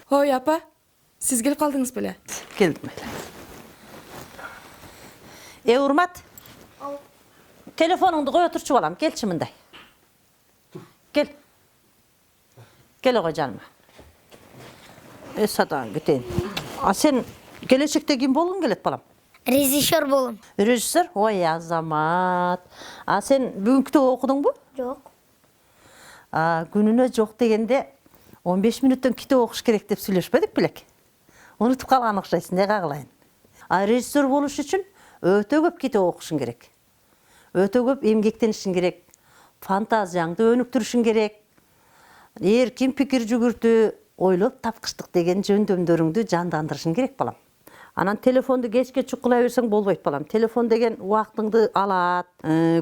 Ой, апа, сиз келип калдыңыз беле? Келдім. Урмат. Телефоныңды қой отырчу балам, келші мындай. Кел. Кел оға жаныма. Садан кетейін. Сен келешекте ким болғың келет балам? Режиссер болом. Режиссер? Ой, азамат. Сен бүгін кітап оқыдың бу? Жоқ. Күнүнө жоқ дегенде 15 минуттан кітап оқыш керек деп сүйлөшпөдүк белек. Унутуп калган окшойсуң, неге кылайын? Режиссер болуш үчүн өтө көп кітап окушуң керек. Өтө көп эмгектенишиң керек. Фантазияңды өнүктүрүшүң керек. Эркин пикир жүгүртүү, ойлоп тапкычтык деген жөндөмдөрүңдү жандандырышың керек балам. Анан телефонду кечке чукулай берсең болбойт балам. Телефон деген убактыңды алат,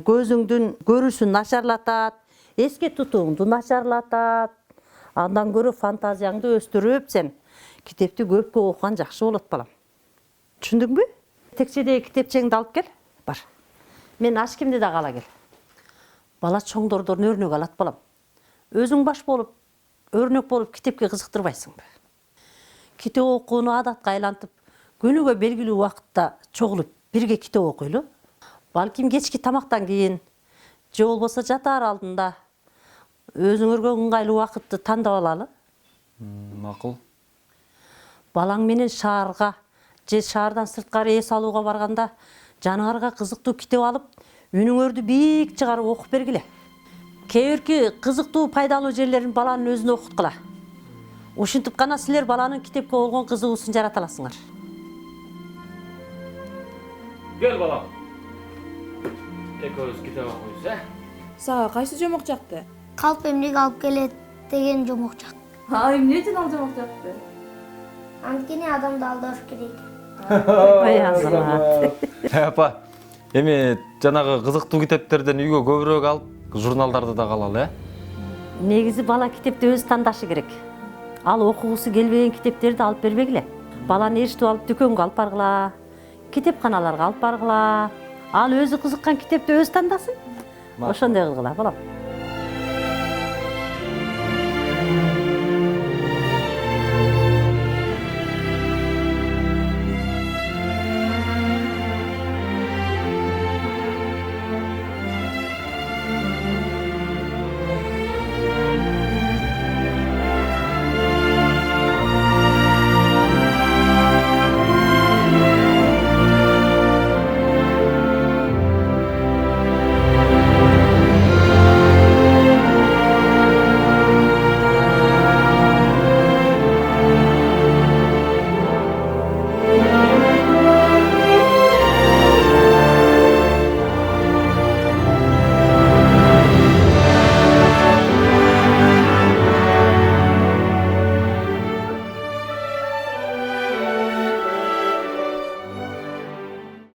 көзүңдүн көрүүсүн начарлатат, эске тутууңду начарлатат. Андан көрө фантазияңды өстүрүп сен китепти көп окуган жакшы болот балам. Түшүндүңбү? Текчедеги китепчеңди алып кел. Бар. Мен ашкемди да ала кел. Бала чоңдордон өрнөк алат балам. Өзүң баш болуп, өрнөк болуп китепке кызыктырбайсыңбы? Китеп окууну адатка айлантып, күнүгө белгилүү убакытта чогулуп бирге китеп окуйлу. Балким кечки тамактан кийин, же болбосо жатаар алдында өзүңөргө ыңгайлуу убакытты тандап алалы. Макул. Балаң менен шаарга же шаардан сырткары эс алууга барганда жаныңарга кызыктуу китеп алып, үнүңөрдү бийик чыгарып окуп бергиле. Кээ кызыктуу пайдалуу жерлерин баланын өзүнө окуткула. Ушинтип гана силер баланын китепке болгон кызыгуусун жарата аласыңар. Gel balam. Экөөбүз китеп окуйбуз, Сага кайсы жомок жакты? Калп эмнеге алып келет деген жомок жак. Эмне үчүн ал жомок жакты? Анткени адамды алдаш керек. Ой, азамат. Апа, эми жанагы кызыктуу китептерден үйгө көбүрөөк алып, журналдарды да калалы, Негизи бала китепти өзү тандашы керек. Ал окугусу келбеген китептерди алып бербегиле. Баланы эриштип алып дүкөнгө алып баргыла, китепканаларга алып баргыла. Ал өзү кызыккан китепти өзү тандасын. Ошондой кылгыла, балам.